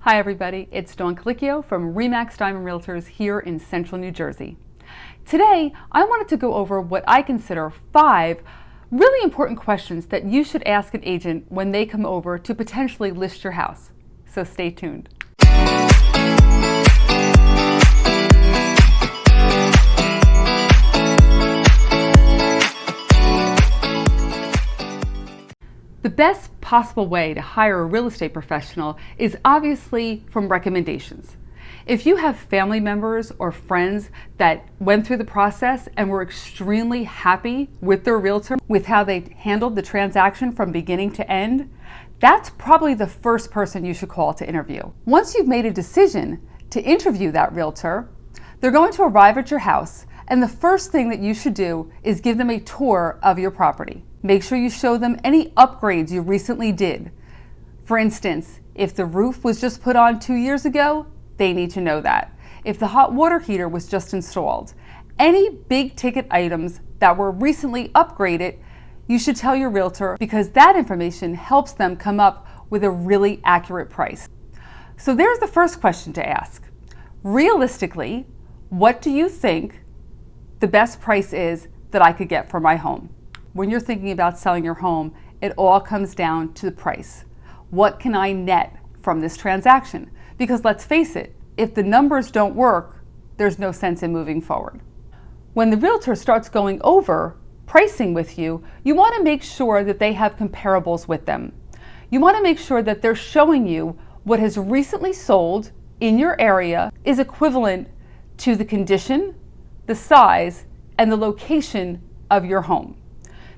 Hi everybody, it's Dawn Calicchio from RE/MAX Diamond Realtors here in Central New Jersey. Today, I wanted to go over what I consider 5 really important questions that you should ask an agent when they come over to potentially list your house. So stay tuned. The best possible way to hire a real estate professional is obviously from recommendations. If you have family members or friends that went through the process and were extremely happy with their realtor, with how they handled the transaction from beginning to end, that's probably the first person you should call to interview. Once you've made a decision to interview that realtor, they're going to arrive at your house, and the first thing that you should do is give them a tour of your property. Make sure you show them any upgrades you recently did. For instance, if the roof was just put on 2 years ago, they need to know that. If the hot water heater was just installed, any big ticket items that were recently upgraded, you should tell your realtor because that information helps them come up with a really accurate price. So there's the first question to ask. Realistically, what do you think the best price is that I could get for my home? When you're thinking about selling your home, it all comes down to the price. What can I net from this transaction? Because let's face it, if the numbers don't work, there's no sense in moving forward. When the realtor starts going over pricing with you, you want to make sure that they have comparables with them. You want to make sure that they're showing you what has recently sold in your area is equivalent to the condition, the size, and the location of your home.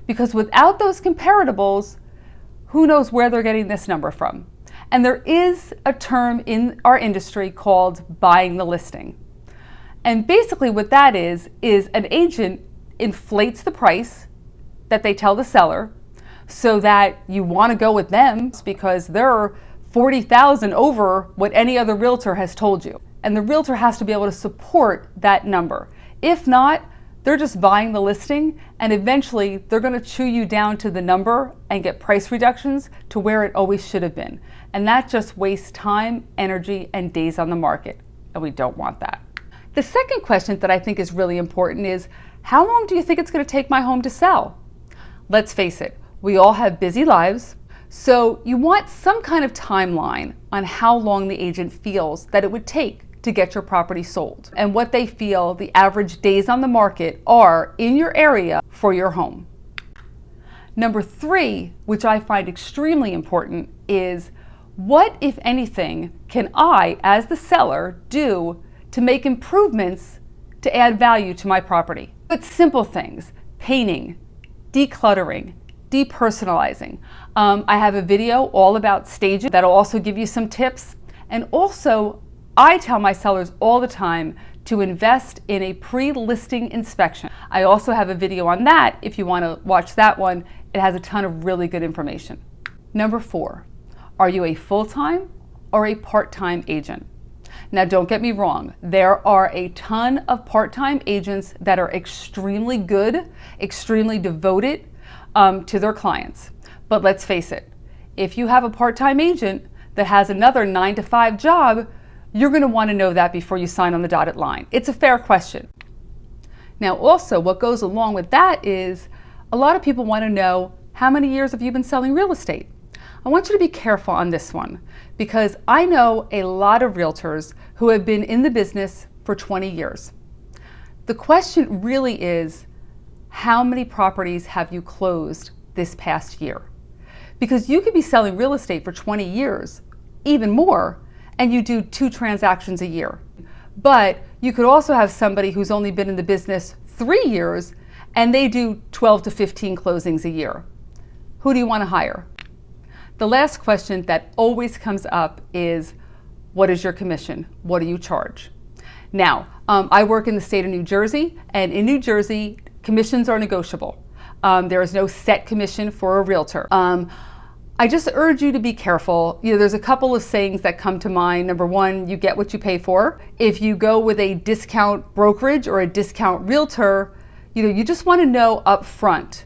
Because without those comparables, who knows where they're getting this number from? And there is a term in our industry called buying the listing. And basically what that is an agent inflates the price that they tell the seller so that you want to go with them because they're $40,000 over what any other realtor has told you. And the realtor has to be able to support that number. If not, they're just buying the listing, and eventually they're going to chew you down to the number and get price reductions to where it always should have been. And that just wastes time, energy, and days on the market, and we don't want that. The second question that I think is really important is, how long do you think it's going to take my home to sell? Let's face it, we all have busy lives, so you want some kind of timeline on how long the agent feels that it would take to get your property sold and what they feel the average days on the market are in your area for your home. Number 3, which I find extremely important, is what, if anything, can I, as the seller, do to make improvements to add value to my property? But simple things, painting, decluttering, depersonalizing. I have a video all about staging that'll also give you some tips. And also, I tell my sellers all the time to invest in a pre-listing inspection. I also have a video on that if you want to watch that one. It has a ton of really good information. Number 4, are you a full-time or a part-time agent? Now don't get me wrong, there are a ton of part-time agents that are extremely good, extremely devoted to their clients. But let's face it, if you have a part-time agent that has another 9-to-5 job, you're going to want to know that before you sign on the dotted line. It's a fair question. Now also, what goes along with that is a lot of people want to know, how many years have you been selling real estate? I want you to be careful on this one because I know a lot of realtors who have been in the business for 20 years. The question really is, how many properties have you closed this past year? Because you could be selling real estate for 20 years, even more, and you do 2 transactions a year. But you could also have somebody who's only been in the business 3 years and they do 12 to 15 closings a year. Who do you want to hire? The last question that always comes up is, what is your commission? What do you charge? Now, I work in the state of New Jersey, and in New Jersey, commissions are negotiable. There is no set commission for a realtor. I just urge you to be careful. There's a couple of sayings that come to mind. Number 1, you get what you pay for. If you go with a discount brokerage or a discount realtor, you just want to know up front,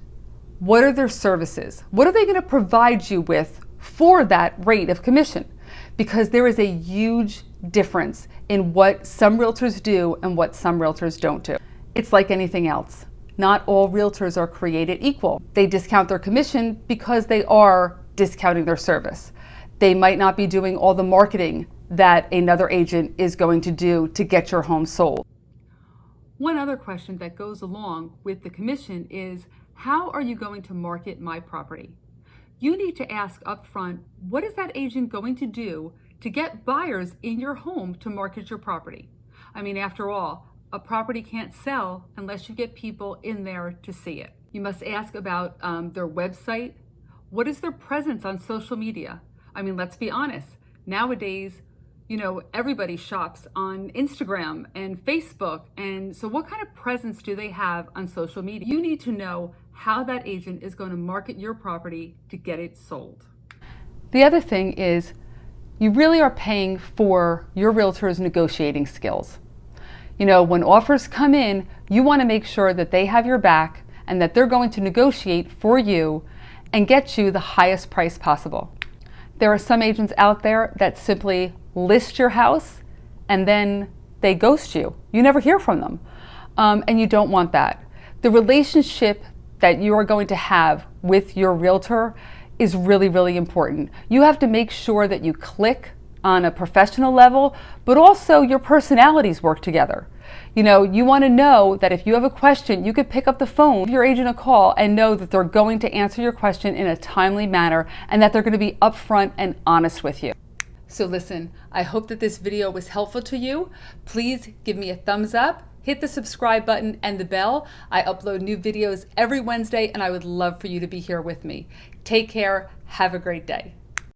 what are their services? What are they going to provide you with for that rate of commission? because there is a huge difference in what some realtors do and what some realtors don't do. It's like anything else. Not all realtors are created equal. They discount their commission because they are discounting their service. They might not be doing all the marketing that another agent is going to do to get your home sold. One other question that goes along with the commission is, how are you going to market my property? You need to ask upfront, what is that agent going to do to get buyers in your home to market your property? I mean, after all, a property can't sell unless you get people in there to see it. You must ask about their website. What is their presence on social media? I mean, let's be honest. Nowadays, everybody shops on Instagram and Facebook. And so what kind of presence do they have on social media? You need to know how that agent is going to market your property to get it sold. The other thing is, you really are paying for your realtor's negotiating skills. When offers come in, you want to make sure that they have your back and that they're going to negotiate for you and get you the highest price possible. There are some agents out there that simply list your house and then they ghost you. You never hear from them. And you don't want that. The relationship that you are going to have with your realtor is really, really important. You have to make sure that you click on a professional level, but also your personalities work together. You want to know that if you have a question, you could pick up the phone, give your agent a call, and know that they're going to answer your question in a timely manner and that they're going to be upfront and honest with you. So listen, I hope that this video was helpful to you. Please give me a thumbs up, hit the subscribe button and the bell. I upload new videos every Wednesday and I would love for you to be here with me. Take care. Have a great day.